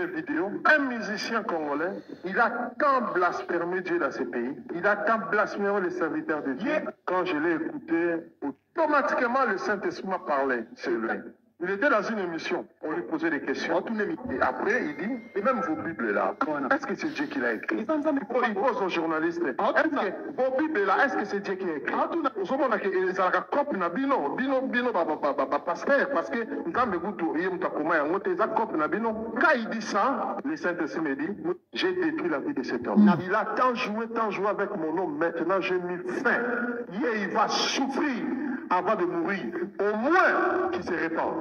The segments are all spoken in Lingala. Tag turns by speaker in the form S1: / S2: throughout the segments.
S1: les vidéos. Un musicien congolais, il a tant blasphémé Dieu dans ce pays. Il a tant blasphémé les serviteurs de Dieu. Quand je l'ai écouté, automatiquement le Saint-Esprit m'a parlé sur lui. Il était dans une émission, on lui posait des questions. Et après, il dit, et même vos Bibles là, est-ce que c'est Dieu qui l'a écrit? Il pose aux journalistes, est-ce que vos Bibles là, est-ce que c'est Dieu qui a écrit? Parce que quand il dit ça, le Saint-Esprit me dit, j'ai détruit la vie de cet homme. Il a tant joué avec mon nom, maintenant j'ai mis fin. Il va souffrir avant de mourir, au moins qu'il se répand.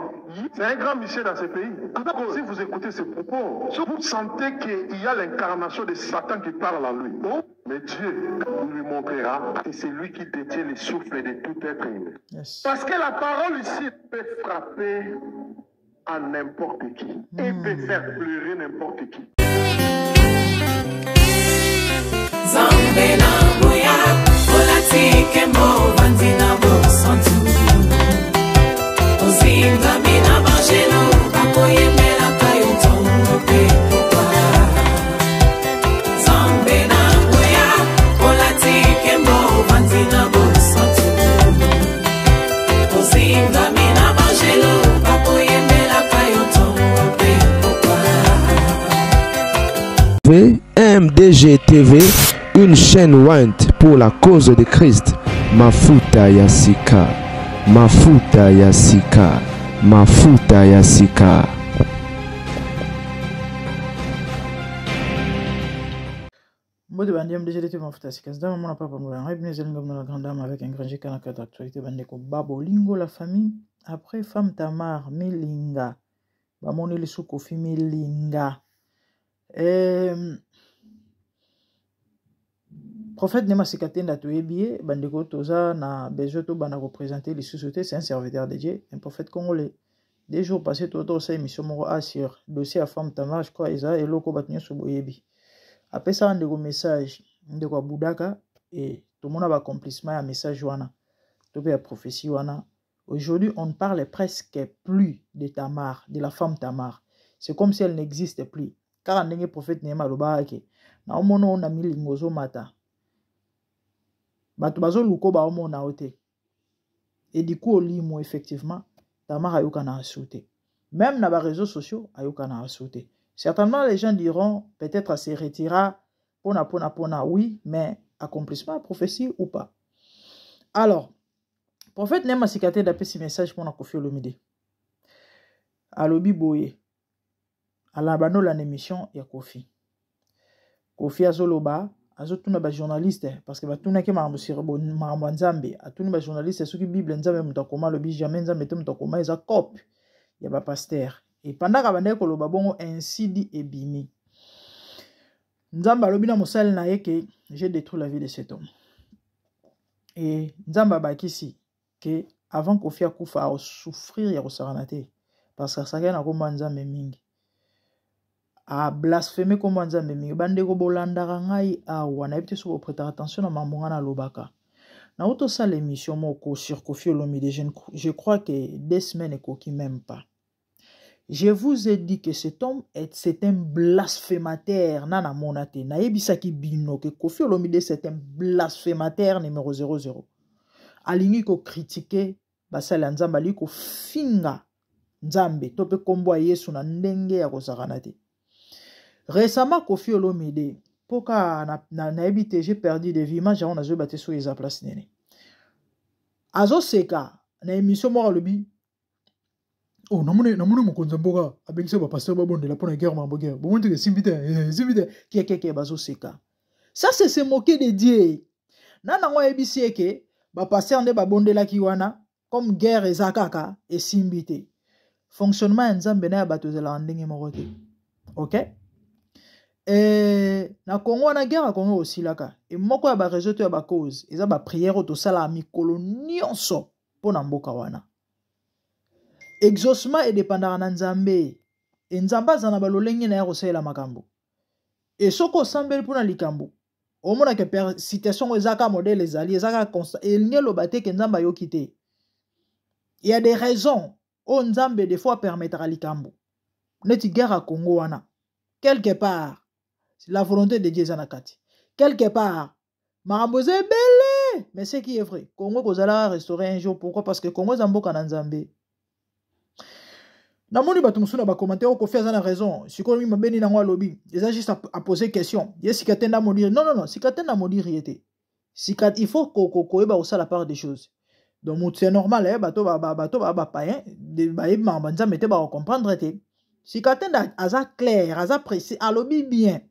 S1: C'est un grand monsieur dans ce pays. Si vous écoutez ces propos, vous sentez qu'il y a l'incarnation de Satan qui parle en lui. Mais Dieu lui montrera que c'est lui qui détient les souffles de tout être humain. Yes. Parce que la parole ici peut frapper à n'importe qui et peut faire pleurer n'importe qui.
S2: MDG TV, une chaîne Went pour la cause de Christ. Mafuta Yasika, Mafuta Yasika, Mafuta Yasika.
S3: Moi de bandiam déjà été Mafuta Yasika. C'est dans mon papa moi. Bienvenue dans la grande dame avec un grand G canaka d'actualité bandeko Babolingo la famille. Après femme Tamar Melinga, ba moni le Kofi Melinga. Prophète Nema Sikatenda Touébie, Bandeko Toza, na Bejoto Bana représenter les sociétés, c'est un serviteur de Dieu, un prophète congolais. Des jours passés, Toto, ça émission Moro Assir, dossier à femme Tamar, je crois, Isa, et Loko Batnyo Soboyebi. Après ça, on a un message de quoi Boudaka, et tout le monde a accomplissement à message Wana, tout le monde a prophétie Wana. Aujourd'hui, on ne parle presque plus de Tamar, de la femme Tamar. C'est comme si elle n'existait plus. Car on a un prophète Nema Lobake, na omono on a mis lingozo mata. Bato bazo luko ba omo na ote. Et du coup, au limo, effectivement, Tamar ayuka na asouté. Même dans les réseaux sociaux, ayuka na asouté. Certainement, les gens diront, peut-être à se retira, pona, oui, mais accomplissement, prophétie ou pas. Alors, prophète Nema Sikate d'après ce message pour na Kofi Olomide. Alobi boye. À la bano la émission, il y a Kofi. Kofi azoloba. Azotuna ba journaliste parce que batuna ke marambo nzambe atuna ba journaliste soki bible nzambe mutakoma lobi jamais nzambe te mutakoma eza cop ya ba pasteur et pendant ka bande ko loba bongo ainsi dit ebimi nzambe lobi na mosali na yeke j'ai détruit la vie de cet homme et nzambe bakisi que avant Kofi akufa a souffrir ya kosaranate parce que ça na komba nzambe mingi a blasphémé comme on dit, bande ko bolanda ngai awa na ebite so prêter attention na mambonga na lobaka. Na auto ça l'émission moko sur Kofi Olomide, je crois que 2 semaines et koki même pas. Je vous ai dit que cet homme c'est un blasphémateur nana monate. Na yebisaki bino que Kofi Olomide c'est un blasphémateur numéro 00. Alingi ko critiquer basala nzamba li ko finga nzambe tope kombo Yesu na ndenge ya kosakanate. Récemment, Kofi Olomide, poka na ebite, j'ai perdu des vies, j'ai on a joué battu sur les places nene. Azo seka, na émission mora lobi. Oh, namune mukonzamboka, abengise ba pasteur babonde la pona guerre mamboguerre. Bon monte que simbite, qui bazo seka. Ça c'est se moquer de Dieu. Nana ngo ebisi eke, ba pasteur nde babonde la kiwana, comme guerre ezakaka et simbite. Fonctionnement nzambe na bato de la ndenge morote. OK? Na Congo na guerre Congo aussi laka et moko ya ba réseau to ya ba cause eza ba prière to sala mikolo nyonso pona mboka wana exaucement et dépendant na nzambe e nzamba za na balolenge na ya kosela makambo et soko sambeli pona likambo omona ke citation ezaka modèle ezali ezaka constant et ngelo bateke nzamba yo kité il y a des raisons o nzambe des fois permettra likambo neti guerre à Congo wana quelque part, la volonté de Dieu est en Kati. Quelque part, Marambose est belle. Mais c'est qui est vrai. Congo Kozala restaurer un jour. Pourquoi? Parce que Congo Zambo Kananzambe. Namoni Batumusuna ba commenter au Kofi a raison. Si Komi Mabeni Nangwa lobby, ils ont juste à poser question. Yes, si Katen n'a modir. Non. Si Katen n'a modir, il faut qu'on ait aussi la part des choses. Donc c'est normal, hein, bateau païen, de banza mette ba comprendre te. Si Katen a clair, a précis, a lobby bien.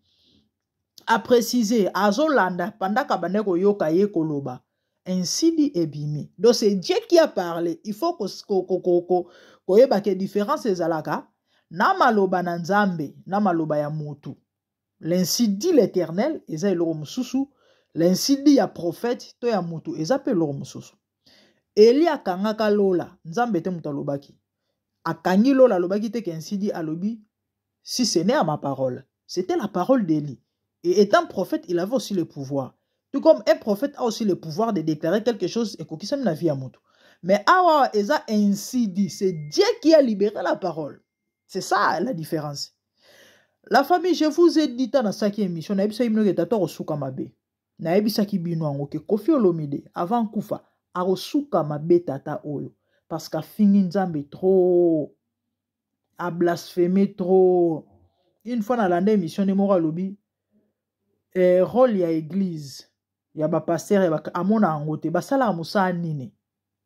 S3: A préciser, a zolanda pendant kabaneko yoka ye koloba. Ainsi dit Ebimi. Donc c'est Dieu qui a parlé. Il faut qu'on ait une différence ezalaka. Na maloba na nzambe, na maloba ya mutu. L'ainsi dit l'Éternel, eza eloko mususu. L'ainsi dit ya prophète, to ya mutu, eza pe eloko mususu. Eli akangaka lola, nzambe te mutu alobaki. Akangi lola alobaki te qu'ainsi dit alobi, si ce n'est à ma parole. C'était la parole d'Élie. Et étant prophète, il avait aussi le pouvoir. Tout comme un prophète a aussi le pouvoir de déclarer quelque chose et qu'il s'aime la vie à Moutou. Mais awa eza ainsi dit, c'est Dieu qui a libéré la parole. C'est ça la différence. La famille, je vous ai dit dans cette émission, na ebisa imno getato osuka mabe. Na ebisa ki bino ango ke Koffi Olomide avant kufa a osuka mabe tata oyo parce qu'a fini nzambe trop, a blasphémé trop. Une fois dans l'année émission de Mora Lobi, rôle ya église ya ba pasteur ya amona angote basala musa nini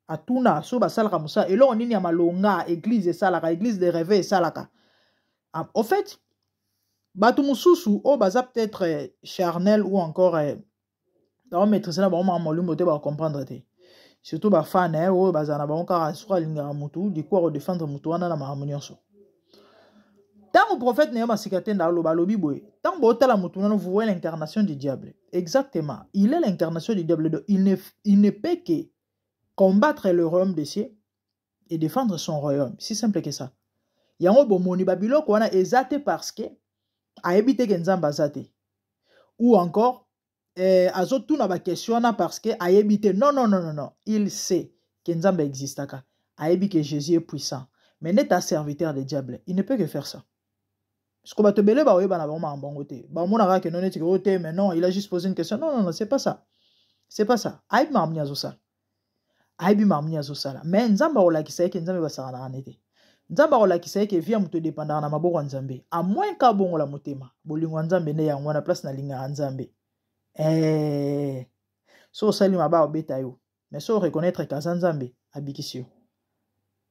S3: atuna so basala musa elo nini ya malonga église salaka église de réveil salaka. En fait batu mususu o baza peut-être charnel ou encore dans maîtrise na ba molumbo te ba comprendre te surtout ba fan o bazana ba encore sur linga mutu di quoi défendre mutu wana na harmonie so. Tant le prophète n'est pas sikate dans le balobi boy. Tant que vous voyez l'incarnation du diable. Exactement. Il est l'incarnation du diable. Il ne peut que combattre le royaume des cieux et défendre son royaume. Si simple que ça. Il y a un bon moni babilo qu'on a exaté parce que a évité Genzamba zate. Ou encore azotu na ba question parce que a évité non. Il sait que Nzamba existe a évité que Jésus est puissant. Mais n'est pas serviteur du diable. Il ne peut que faire ça. Parce que tu belé ba na ba bon côté. Ba mon ara que non est côté mais non, il a juste posé une question. Non, c'est pas ça. C'est pas ça. Aïb ma amnia zo sala. Aïb ma amnia zo sala. Mais nzamba ola ki saye ke nzambe ba sala na anete. Nzamba ola ki saye ke via muto dépendant na maboko nzambe. A moins ka bongo la motema. Bolingo nzambe ne ya ngwana place na linga nzambe. So sali maba obeta yo. Mais so reconnaître ka nzambe abikisio.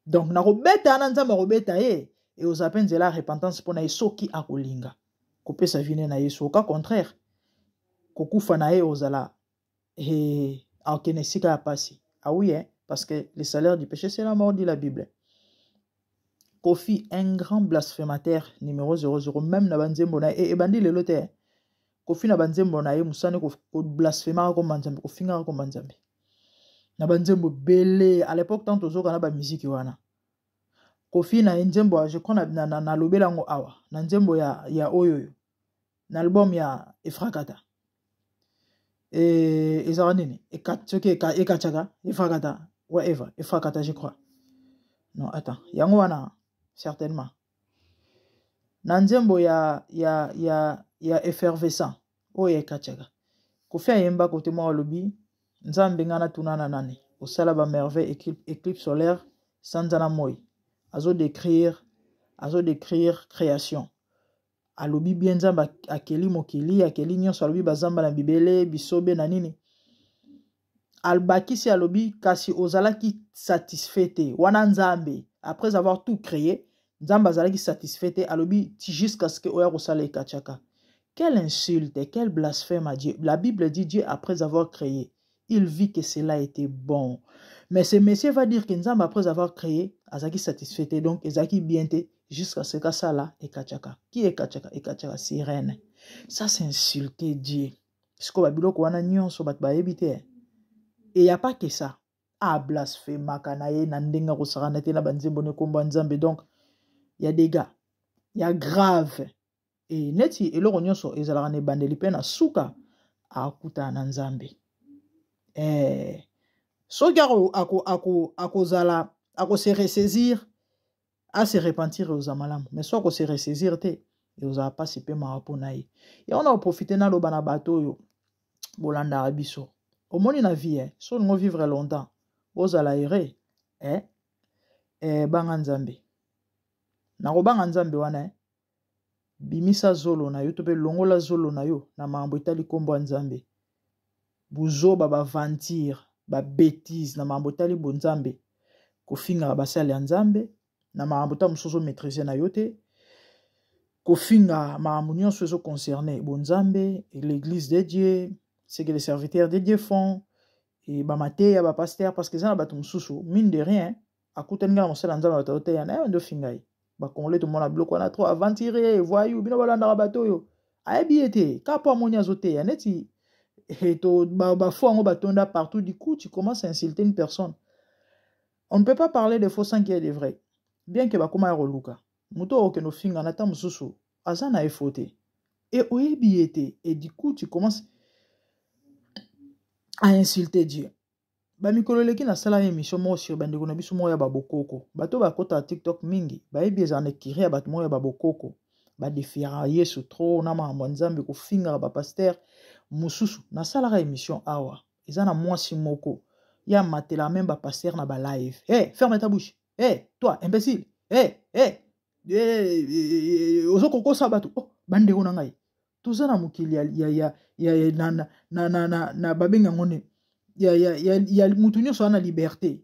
S3: Donc na robeta na nzambe robeta ye. Et aux appels de la repentance pour naïe soki akolinga. Kopé sa vine naïe soka contraire. Kokufa naïe ozala. Et aokenesika a passé. Ah oui, hein, parce que le salaire du péché c'est la mort, dit la Bible. Koffi, un grand blasphémateur numéro 00, même na banzembo naïe, et bandi le lote. Koffi na banzembo naïe, moussane ko blasphéma comme banzambe, ko finga comme banzambe. Na banzembo belé, à l'époque tant ozo kana ba musique wana. Koffi na nzembo je crois na lobela ngo awa na nzembo ya oyoyo na album ya Efrakata ezara nini ekachaka Efrakata whatever Efrakata je crois non attends yango wana certainement na nzembo ya effervescent oyo ekachaka Koffi ayemba kote mwa lobi nzambe ngana tunana nani osala ba merveille éclipse solaire sanzana moi azo décrire création. Alobi bien zamba akeli mokili akeli nyonso alobi bazamba na bibele bisobe na nini. Albaki si alobi kasi ozalaki satisfait wana nzambe après avoir tout créé nzamba zalaki satisfait alobi jusqu'à ce que oya kosala ekachaka. Quelle insulte, quel blasphème à Dieu. La Bible dit Dieu après avoir créé, il vit que cela était bon. Mais ce monsieur va dire que Nzamba après avoir créé, Azaki satisfait donc Azaki bienté jusqu'à ce que ça là est Kachaka. Qui est Kachaka? Et Kachaka sirène. Ça c'est insulter Dieu. Ce qu'on va dire qu'on a nion sur bat baébité. Et il n'y a pas que ça. Ah blasphème kanaye nandenga kosaranete na banzembone komba Nzambe donc il y a des gars. Il y a grave. Et neti eloko nyonso ezalaka ne bandeli pe na suka akuta na Nzambe. Soki akozala se ressaisir à se repentir aux amalamu mais soit se ressaisir te et aux a pas sipé maraponaï. Et on a profité na lo bana bateau yo, bolanda abiso. Au moins na vie, si on vivre longtemps, aux a l'aéré, banganzambe. Na ko banganzambe wana, bimisa zolo na yo, tope longola zolo na yo, na mambo itali kombo nzambe. Buzo ba ventir, ba bêtise, na mambo itali bonzambe. Kofinga basali nzambe, na mambo ta musozo maîtriser na yote. Kofinga mambo nyonso ezo concerné bonzambe, l'église de Dieu, ce que les serviteurs de Dieu font, et bamateya ba pasteur parce que ça na bato mususu, mine de rien, akutenga mosala nzambe bataoteya na ndo fingai. Ba congolais tout le monde a bloqué na trop aventurer, voyou, bino balanda bato yo. Ayebiete, kapo amonia zoteya neti et to ba fo ngo batonda partout, du coup tu commences à insulter une personne. On ne peut pas parler de faux sans qu'il y ait de vrai. Bien que bakoma roluka. Muto okeno finga na ta mususu, azana e faute. Et oyebiete, et du coup tu commences à insulter Dieu. Ba mikolo leki na sala émission mo sur bande ko na biso mo ya babokoko. Bato ba kota TikTok mingi, ba yebi ezana kiri ya bato mo ya babokoko. Ba defira Yesu trop na ma nzambe ko finga ba pasteur mususu na sala émission awa. Ezana mwasi moko. Ya matela même ba pasteur na ba live. Ferme ta bouche. Toi imbécile. Ozo koko sabatu. Bande ko na ngai. Tozana mukili ya na babenga ngone. Ya mutu nyonso ana liberté.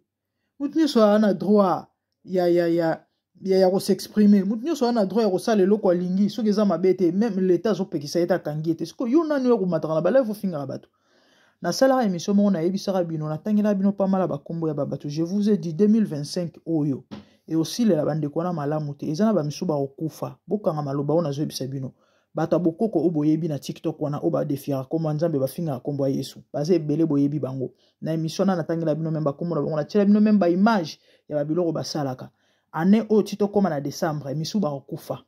S3: Mutu nyonso ana droit ya ko s'exprimer. Mutu nyonso ana droit ya ko sala eloko alingi. Soki eza mabete même l'état zo pekisa eta kangi te. Siko yo nani yo ko mataka na ba live finga bato. Na sala émission mo na yebisaka bino na tangela bino pas mal ba kombo ya bato. Je vous ai dit 2025 oyo. Et aussi la bande ko na malamu te. Ezana ba misuba okufa. Bokanga maloba ona zo yebisa bino. Bata bokoko oboyebi na TikTok wana oba defira kombo nzambe ba finga kombo ya Yesu. Baze ebele boyebi bango. Na émission na tangela bino memba kombo na bango na tshela bino memba image ya ba biloko basalaka. Ane o tito koma na décembre émission ba okufa.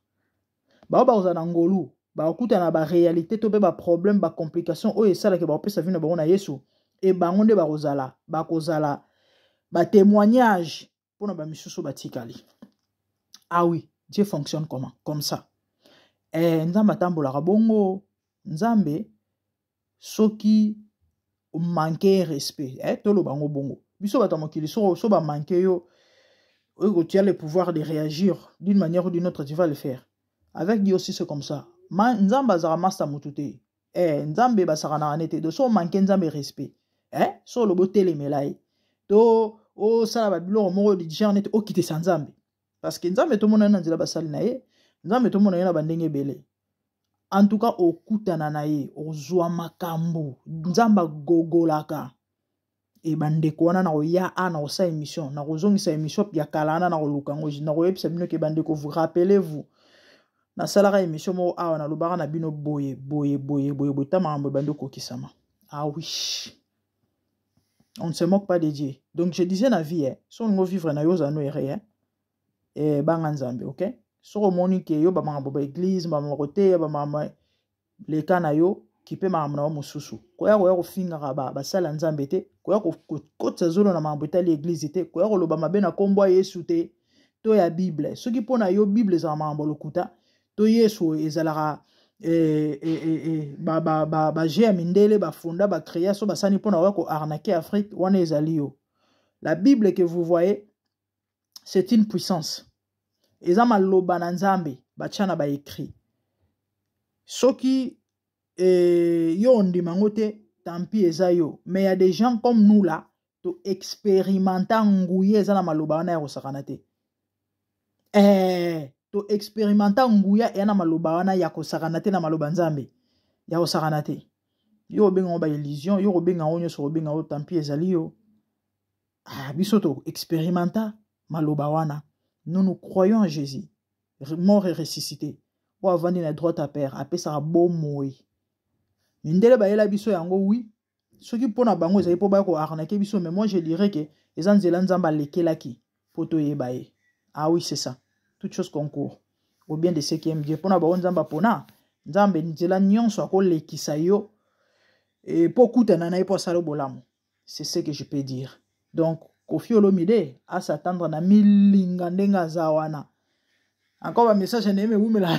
S3: Ba ozana ngolu, ba okuta na ba réalité to be ba problème ba complication o esala ke ba opesa vino bango na Yesu et bango nde ba kozala, ba kozala ba témoignage pour na ba misusu batikali. Ah oui, Dieu fonctionne comment? Comme ça. Nzambe atambolaka bongo, nzambe soki manquer respect, tolo bango bongo. Biso bata mokili so ba manquer yo, tu as le pouvoir de réagir d'une manière ou d'une autre, tu vas le faire. Avec Dieu aussi c'est comme ça. Nzambe azara master mutute. Nzambe basara na anete do so manquer nzambe respect. So lo botele melai. To o sala ba bilo moko di jarnet o kite nzambe. Parce que nzambe to mona na nzela basali na ye. Nzambe to mona yena bandenge bele. En tout cas okutana na ye ozwa makambo nzamba gogolaka e bandeko wana na oya ana osa émission na kozongisa émission ya kalana na koluka ngo na koyebisa bino ke bandeko vous rappelez-vous na salara émission mo awa na lobara na bino boye ta mambo bandeko kisama. Ah oui, on ne se moque pas de Dieu. Donc je disais na vie si on vivre na yoza no ere et banga nzambe, OK. Soro moni ke yo ba mambo ba église ba marote ba mama le kana yo qui peut mambo na mususu ko ya ko finga ba sala nzambe te ko ya ko kotsa zolo na mambo ta l'église te ko ya ko loba mabe na kombo Yesu te to ya Bible soki pona yo Bible za mambo lokuta to Yesu ezalaka ba jea mindele ba funda ba créer so ba sani pona wa ko arnaquer Afrique wana ezali yo. La Bible que vous voyez c'est une puissance. Ezama loba na nzambe bachana ba écrit soki yo ndima ngote tampi eza yo, mais il y a des gens comme nous là to expérimenter nguye eza na maloba wana ya kosakana te to expérimenter nguya ena maloba wana ya kosakana te na maloba nzambe ya kosakana te yo benga ba illusion yo benga onyo so benga o tampi ezali yo biso to expérimenter maloba wana. Nous nous croyons en Jésus, mort et ressuscité. Ou avant de droite à père, après ça a beau mourir. Mindele ba yela biso yango oui. Ce qui pona bango ezali po ba ko arnaquer biso, mais moi je dirais que les anzela nzamba lekelaki poto yebaye. Ah oui, c'est ça. Toute chose concourt au bien de ceux qui aiment Dieu. Pona ba nzamba pona, nzambe nzela nyonso akolekisa yo et pokuta na po salo bolamu. C'est ce que je peux dire. Donc Koffi Olomide à s'attendre na milinga ndenga zawana. Encore un message n'aimé ou mela.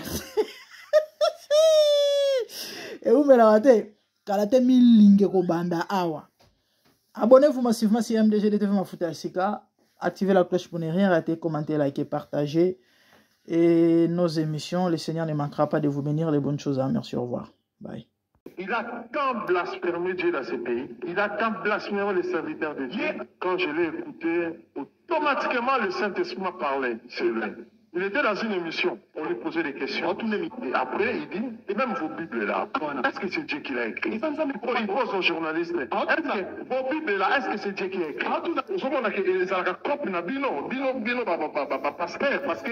S3: Et vous me l'avez Kalate milinge ko banda awa. Abonnez-vous massivement si MDG de TV Mafuta Yasika. Activez la cloche pour ne rien rater, commentez, likez, partagez. Et nos émissions, le Seigneur ne manquera pas de vous bénir les bonnes choses. Merci, au revoir. Bye.
S1: Il a tant blasphémé Dieu dans ce pays. Il a tant blasphémé les serviteurs de Dieu. Quand je l'ai écouté, automatiquement le Saint-Esprit m'a parlé. C'est lui. Il était dans une émission, on lui posait des questions. Et après, il dit, et même vos Bibles là, est-ce que c'est Dieu qui l'a écrit? Il pose aux journalistes, est-ce que vos Bibles là, est-ce que c'est Dieu qui l'a écrit? Parce que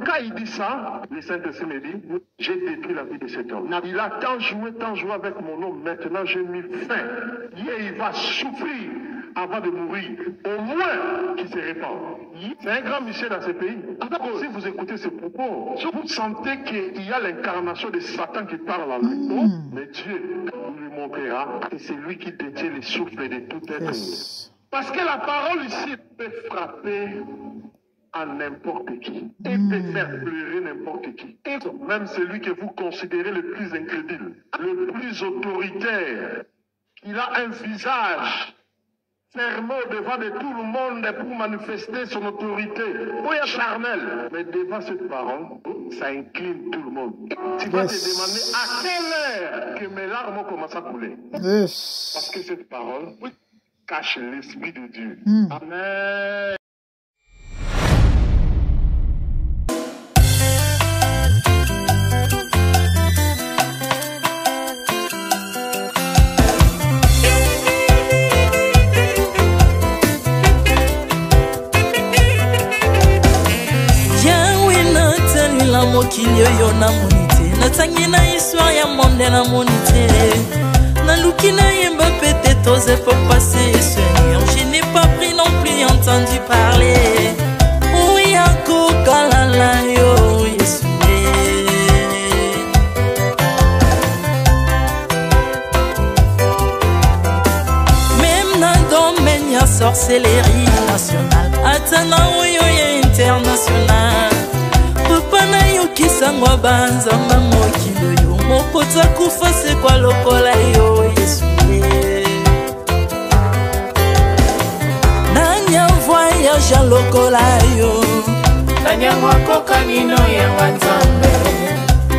S1: quand il dit ça, le Saint-Esprit me dit, j'ai détruit la vie de cet homme. Il a tant joué avec mon nom, maintenant j'ai mis fin. Il va souffrir avant de mourir, au moins qu'il se répand. C'est un grand monsieur dans ce pays. Si vous écoutez ces propos, vous sentez qu'il y a l'incarnation de Satan qui parle en lui. Mais Dieu lui montrera que c'est lui qui détient les souffles de tout être. Parce que la parole ici peut frapper à n'importe qui. Et peut faire pleurer n'importe qui. Et même celui que vous considérez le plus incrédule, le plus autoritaire, il a un visage fermé devant de tout le monde pour manifester son autorité. Oui, charnel. Mais devant cette parole, ça incline tout le monde. Tu vas te demander à quelle heure que mes larmes commencent à couler. Parce que cette parole cache l'Esprit de Dieu. Amen.
S4: Mokili yo na monite natangi na histoire ya monde na monite naluki na yemba pete toze pour passer Seigneur je n'ai pas pris non plus entendu parler oui ako kalala yo Yesu même na domaine ya sorcellerie nationale atana yo international papa na yo kisangwa banzamba mokilo yo mopota kufa se kwa lokola yo Yesu nanya voyage a lokola yo nanya wakoka nino ya wanzambe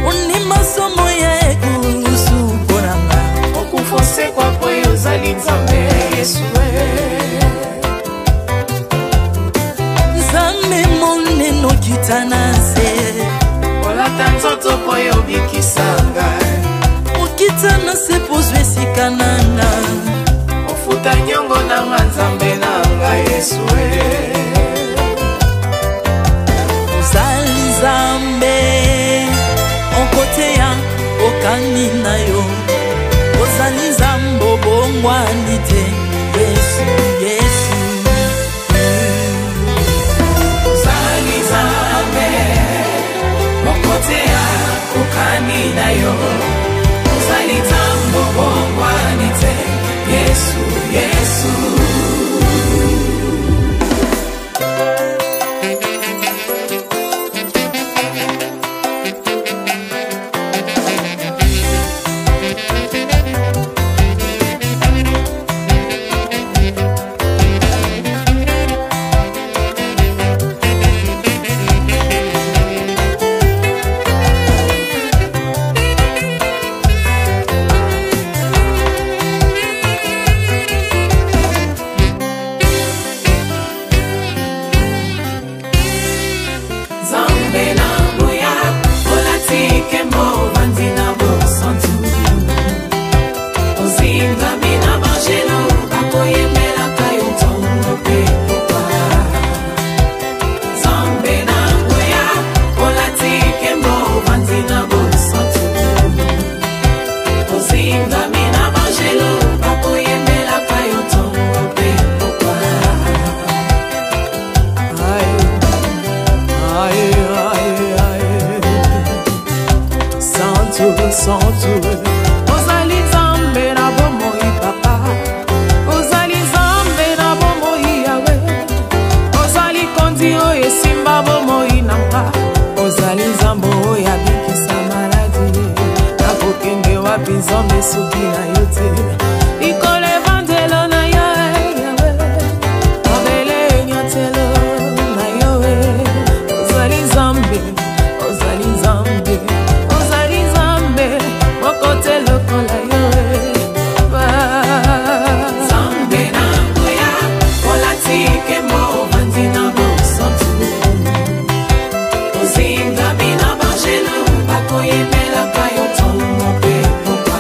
S4: uni masomo ya ekurusu konanga okufose kwa poyo zali nzambe Yesu nzambe moneno kitanase olata nzoto poyo bikisanga okitana se pozwe sikananga ofuta nyongo na nzambe nanga Yesu ozali nzambe onkote ya okani na yo ozali nzambe obongwani te Yesu Yesu na yo uzali tambo bongwani te Yesu Yesu ozali nzambe na bomoi papa ozali nzambe na bomoi yawe ozali kondi oyo esimba bomoi nanga ozali nzambe oyo abikisa maladi
S5: nzambe soki na yo te ikole vandelo na yo mabele nyatelo na yo ozali nzambe ozali nzambe ozali nzambe mokote lokola yo nzambe na ngoya olatike mo vandina bosantu ozinga bina bangelo bakoyemela kayo tongo pe popa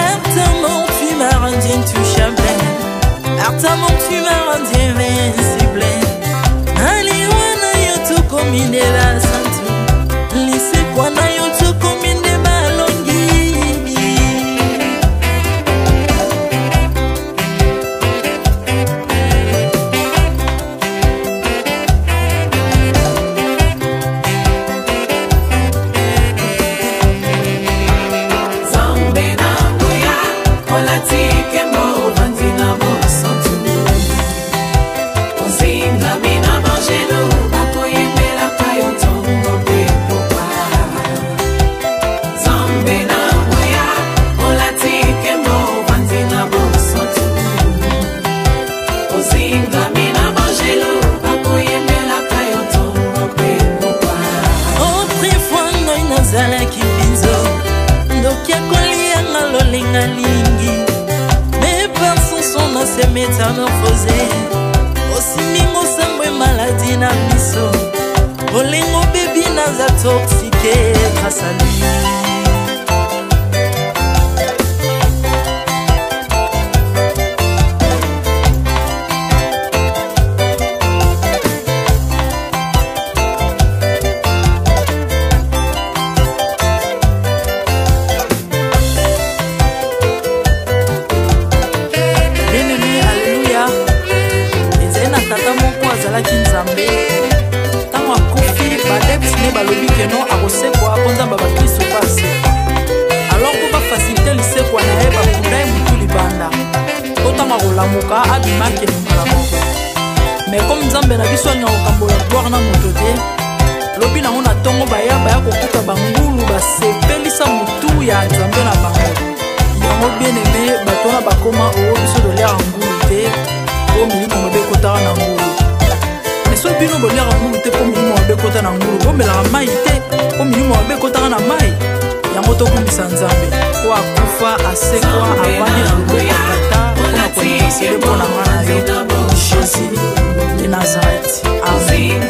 S4: Artamon tu m'as rendu intouchable Artamon tu m'as rendu invincible Aliwana yo to komine la santu Lise kwana yo to komine balongi
S5: nzambe na ngoya olatike mo vandina bosantu ozinga bina bangelo bakoyembela kayo ntongo pe popa nzambe na ngoya olatike mo vandina bosantu ozinga bina bangelo bakoyembela kayo ntongo pe popa
S4: Autrefois ngai nazalaki binzo ndoki akolianga lolenga lingi mes personnes sont dans ces métamorphosés osimingo sambwe maladie na miso olengo bebi naza toxique grâce à lui Bien-aimé, alléluia. Ezali na tata moko azalaki nzambe ntango akufi badepsine balobi keno akosekwa mpo nzambe bakristo basekwa alors mpo bafasilite lisekwa na ye bakunda ye motu libanda mpo ntango akolamuka abimaki elingala moko mais comme nzambe na biso alinga kokambola gloire na moto te lobi nango na ntongo baya kokuta bangulu basepelisa motu ya nzambe na bango yango bien-aimé bato wana bakoma oo biso toliaka ngulu te mpo milimo mabe ekotaka na ngulu so bino boliaka ngulu te mpo milimo mabe ekota na ngulu bomelaka mai te mpo milimo mabe ekotaka na mai yango tokumisa nzambe po akufa asekwa avandi na loboko ya tata mpona kointersele mpo na nga na yo jésus de nazareth amen